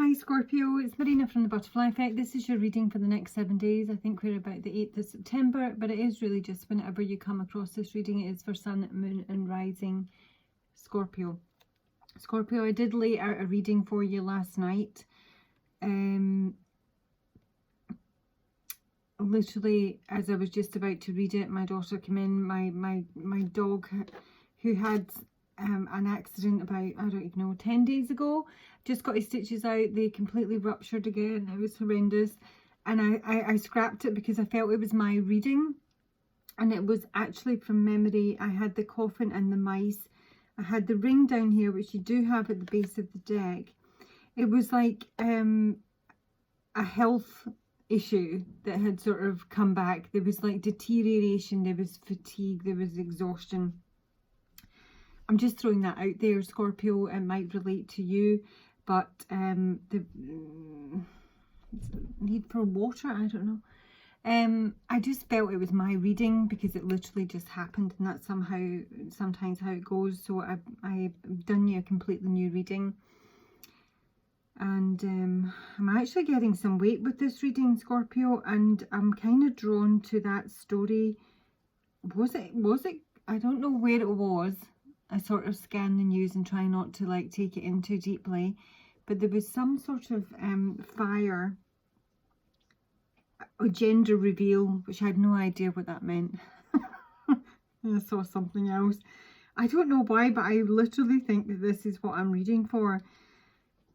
Hi Scorpio, it's Marina from the Butterfly Effect. This is your reading for the next 7 days. I think we're about the 8th of September, but it is really just whenever you come across this reading. It is for Sun, Moon and Rising Scorpio. Scorpio, I did lay out a reading for you last night. Literally, as I was just about to read it, my daughter came in. My dog, who had an accident about, I don't even know, 10 days ago, just got his stitches out. They completely ruptured again. It was horrendous, and I scrapped it because I felt it was my reading, and it was actually from memory. I had the coffin and the mice. I had the ring down here, which you do have at the base of the deck. It was like a health issue that had sort of come back. There was like deterioration, there was fatigue, there was exhaustion. I'm just throwing that out there, Scorpio. It might relate to you, but the need for water, I don't know. I just felt it was my reading because it literally just happened, and that's sometimes how it goes. So I've done you a completely new reading, and I'm actually getting some weight with this reading, Scorpio, and I'm kind of drawn to that story. Was it? I don't know where it was. I sort of scan the news and try not to like take it in too deeply, but there was some sort of fire, a gender reveal, which I had no idea what that meant. I saw something else. I don't know why, but I literally think that this is what I'm reading for.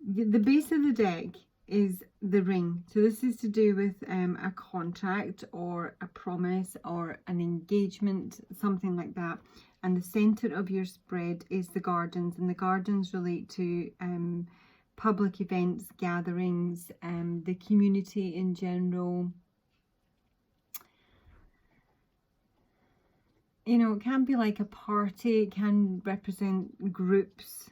The base of the deck is the ring. So this is to do with a contract or a promise or an engagement, something like that. And the center of your spread is the gardens, and the gardens relate to public events, gatherings, the community in general. You know, it can be like a party, it can represent groups.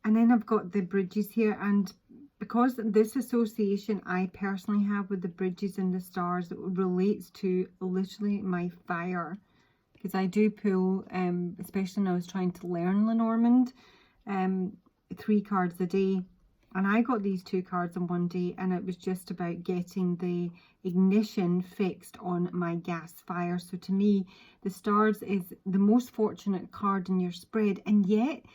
And then I've got the bridges here, and because this association I personally have with the bridges and the stars, it relates to literally my fire. Because I do pull, especially when I was trying to learn Lenormand, 3 cards a day. And I got these 2 cards on one day, and it was just about getting the ignition fixed on my gas fire. So to me, the stars is the most fortunate card in your spread, and yet,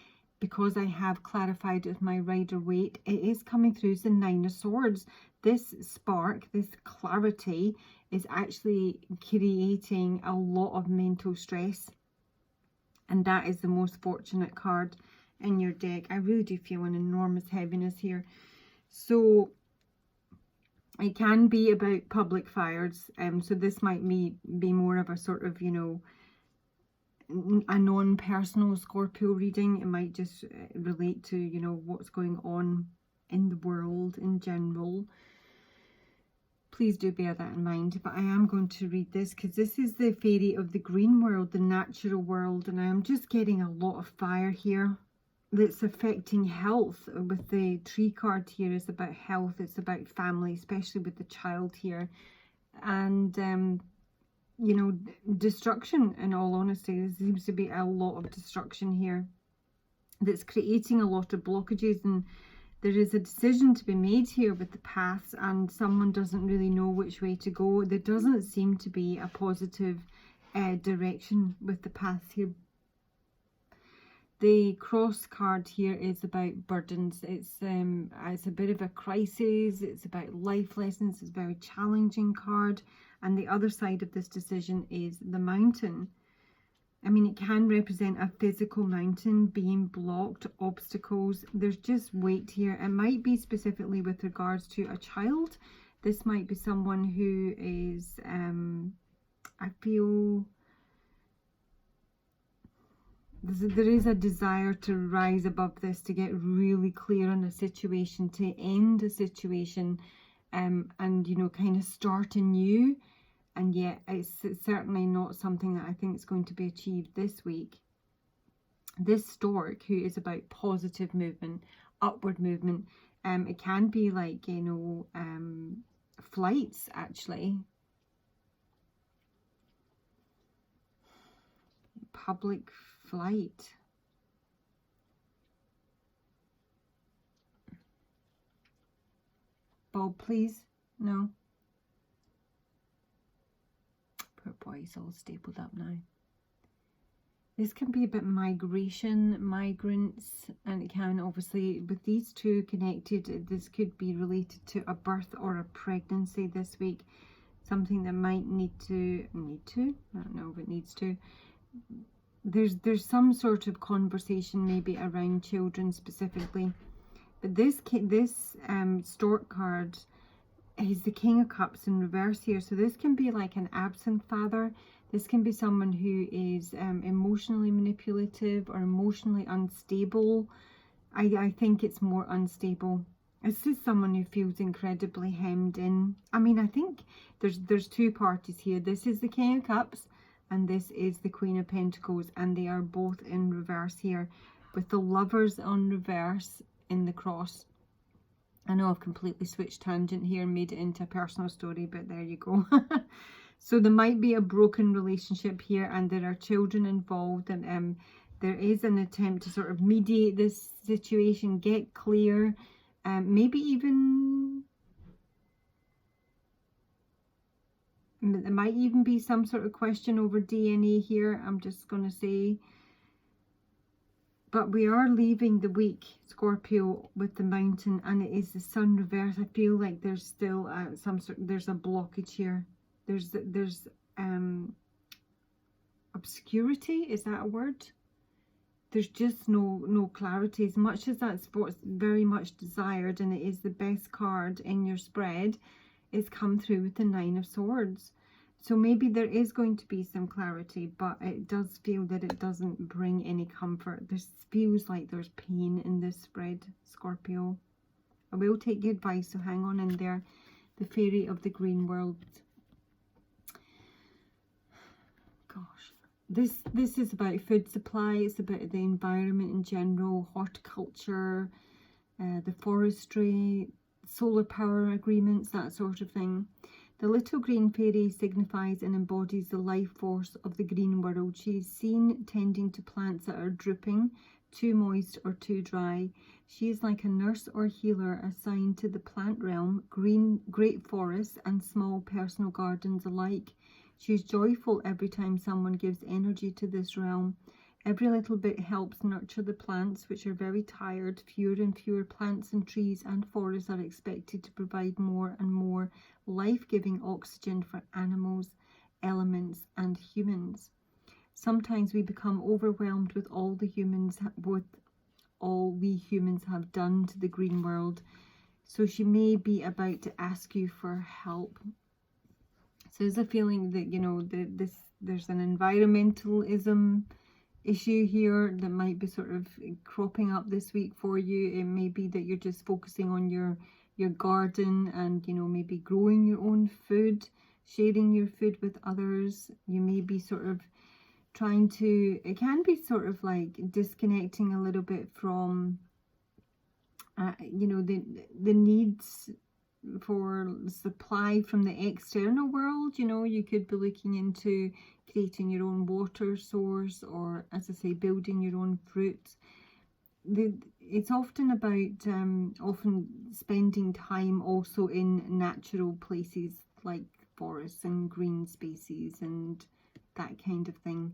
because I have clarified with my Rider-Waite, it is coming through as the 9 of Swords. This spark, this clarity, is actually creating a lot of mental stress, and that is the most fortunate card in your deck. I really do feel an enormous heaviness here. So it can be about public fires, so this might be more of a sort of, you know, a non-personal Scorpio reading. It might just relate to, you know, what's going on in the world in general. Please do bear that in mind. But I am going to read this because this is the fairy of the green world, the natural world, and I am just getting a lot of fire here that's affecting health. With the tree card here is about health, it's about family, especially with the child here, and you know, destruction. In all honesty, there seems to be a lot of destruction here that's creating a lot of blockages, and there is a decision to be made here with the paths, and someone doesn't really know which way to go. There doesn't seem to be a positive direction with the paths here. The cross card here is about burdens. It's a bit of a crisis. It's about life lessons. It's a very challenging card. And the other side of this decision is the mountain. I mean, it can represent a physical mountain being blocked, obstacles. There's just weight here. It might be specifically with regards to a child. This might be someone who is, I feel, there is a desire to rise above this, to get really clear on a situation, to end a situation, and, you know, kind of start anew. And yet it's certainly not something that I think is going to be achieved this week. This stork, who is about positive movement, upward movement, it can be like, you know, flights actually. Public flight. bulb, please? No? Poor boy, he's all stapled up now. This can be a bit migration, migrants, and it can obviously, with these two connected, this could be related to a birth or a pregnancy this week. Something that might need to, I don't know if it needs to. There's some sort of conversation maybe around children specifically. But this stork card is the King of Cups in reverse here. So this can be like an absent father. This can be someone who is emotionally manipulative or emotionally unstable. I think it's more unstable. It's just someone who feels incredibly hemmed in. I mean, I think there's two parties here. This is the King of Cups and this is the Queen of Pentacles, and they are both in reverse here with the Lovers on reverse in the cross. I know I've completely switched tangent here and made it into a personal story, but there you go. So there might be a broken relationship here, and there are children involved, and there is an attempt to sort of mediate this situation, get clear, maybe even there might even be some sort of question over DNA here, I'm just going to say. But we are leaving the week, Scorpio, with the Mountain, and it is the Sun reverse. I feel like there's still there's a blockage here. There's obscurity, is that a word? There's just no clarity. As much as that's what's very much desired, and it is the best card in your spread, it's come through with the Nine of Swords. So maybe there is going to be some clarity, but it does feel that it doesn't bring any comfort. This feels like there's pain in this spread, Scorpio. I will take your advice, so hang on in there. The Fairy of the Green World. Gosh. This is about food supply. It's about the environment in general, horticulture, the forestry, solar power agreements, that sort of thing. The little green fairy signifies and embodies the life force of the green world. She is seen tending to plants that are drooping, too moist or too dry. She is like a nurse or healer assigned to the plant realm, green, great forests and small personal gardens alike. She is joyful every time someone gives energy to this realm. Every little bit helps nurture the plants, which are very tired. Fewer and fewer plants and trees and forests are expected to provide more and more life-giving oxygen for animals, elements, and humans. Sometimes we become overwhelmed with all we humans have done to the green world. So she may be about to ask you for help. So there's a feeling that, you know, there's an environmentalism issue here that might be sort of cropping up this week for you. It may be that you're just focusing on your garden and, you know, maybe growing your own food, sharing your food with others. You may be sort of trying to, it can be sort of like disconnecting a little bit from, you know, the needs for supply from the external world. You know, you could be looking into creating your own water source, or, as I say, building your own fruits. It's often about often spending time also in natural places like forests and green spaces and that kind of thing.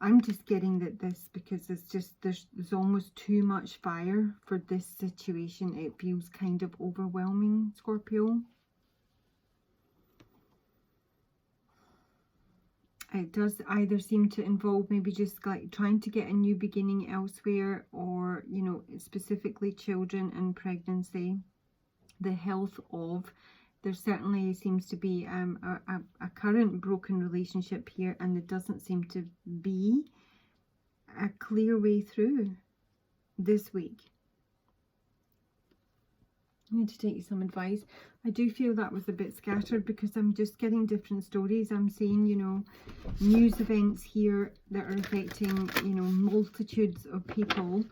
I'm just getting that this, because it's just there's almost too much fire for this situation. It feels kind of overwhelming, Scorpio. It does either seem to involve maybe just like trying to get a new beginning elsewhere, or, you know, specifically children and pregnancy, the health of. There certainly seems to be a current broken relationship here, and there doesn't seem to be a clear way through this week. I need to take you some advice. I do feel that was a bit scattered because I'm just getting different stories. I'm seeing, you know, news events here that are affecting, you know, multitudes of people,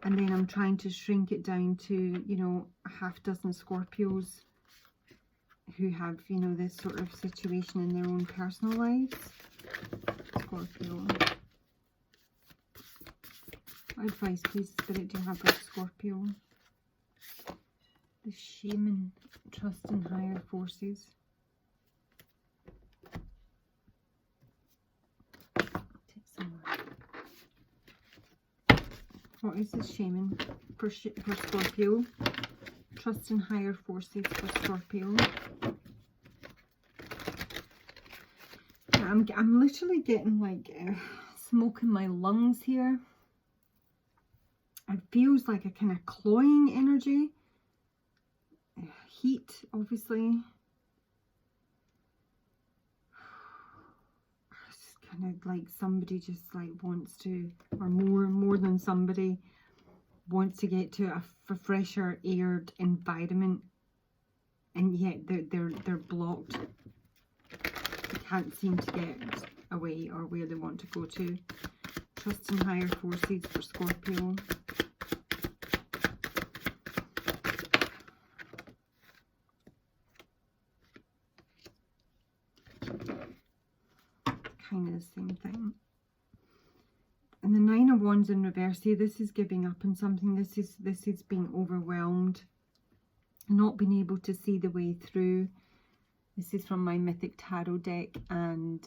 and then I'm trying to shrink it down to, you know, a half dozen Scorpios who have, you know, this sort of situation in their own personal lives. Scorpio. What advice, please, Spirit, do you have for Scorpio? The shaman, trust in higher forces. Take some more. What is the shaman for Scorpio? Trust in higher forces for Scorpio. I'm literally getting like smoke in my lungs here. It feels like a kind of cloying energy. Heat, obviously. It's kind of like somebody just like wants to, or more than somebody wants to get to a fresher aired environment, and yet they're blocked. They can't seem to get away or where they want to go to. Trust in higher forces for Scorpio. Kind of the same thing. And the Nine of Wands in reverse. See, this is giving up on something. This is being overwhelmed, not being able to see the way through. This is from my Mythic Tarot deck, and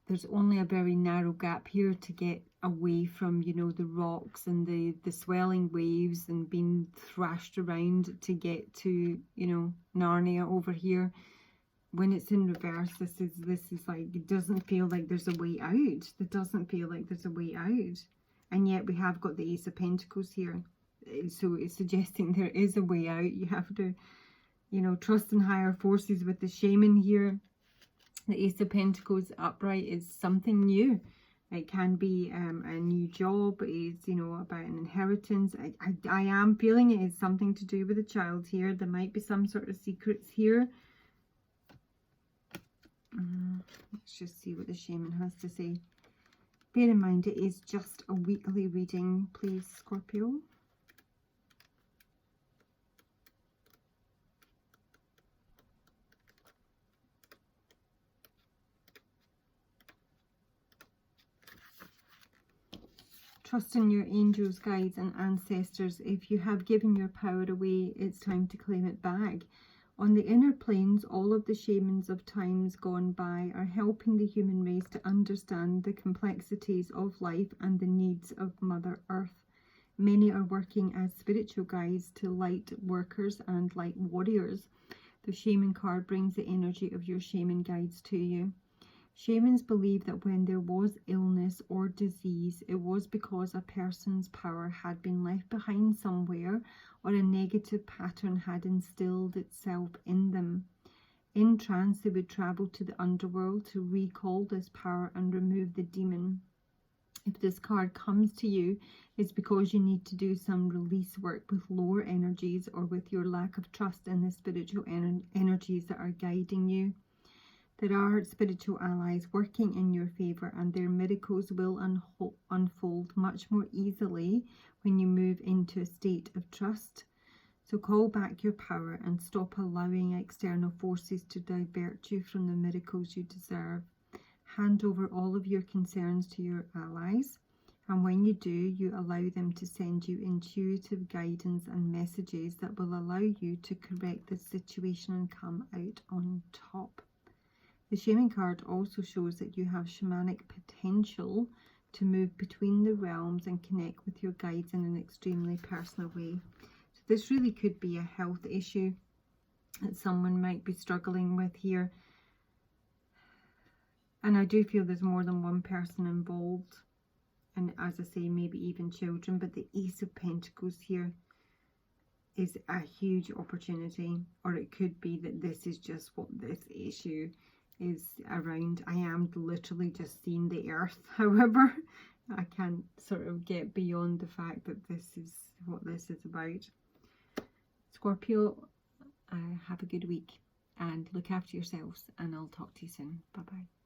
there's only a very narrow gap here to get away from, you know, the rocks and the swelling waves and being thrashed around to get to, you know, Narnia over here. When it's in reverse, this is like, it doesn't feel like there's a way out. It doesn't feel like there's a way out. And yet we have got the Ace of Pentacles here. So it's suggesting there is a way out. You have to, you know, trust in higher forces with the shaman here. The Ace of Pentacles upright is something new. It can be a new job. It's, you know, about an inheritance. I am feeling it is something to do with a child here. There might be some sort of secrets here. Let's just see what the shaman has to say. Bear in mind, it is just a weekly reading, please, Scorpio. Trust in your angels, guides and ancestors. If you have given your power away, it's time to claim it back. On the inner planes, all of the shamans of times gone by are helping the human race to understand the complexities of life and the needs of Mother Earth. Many are working as spiritual guides to light workers and light warriors. The shaman card brings the energy of your shaman guides to you. Shamans believe that when there was illness or disease, it was because a person's power had been left behind somewhere, or a negative pattern had instilled itself in them. In trance, they would travel to the underworld to recall this power and remove the demon. If this card comes to you, it's because you need to do some release work with lower energies, or with your lack of trust in the spiritual energies that are guiding you. There are spiritual allies working in your favour, and their miracles will unfold much more easily when you move into a state of trust. So call back your power and stop allowing external forces to divert you from the miracles you deserve. Hand over all of your concerns to your allies, and when you do, you allow them to send you intuitive guidance and messages that will allow you to correct the situation and come out on top. The shaman card also shows that you have shamanic potential to move between the realms and connect with your guides in an extremely personal way. So this really could be a health issue that someone might be struggling with here. And I do feel there's more than one person involved. And as I say, maybe even children. But the Ace of Pentacles here is a huge opportunity. Or it could be that this is just what this issue is around. I am literally just seeing the earth. However, I can't sort of get beyond the fact that this is what this is about. Scorpio, have a good week and look after yourselves, and I'll talk to you soon. Bye bye.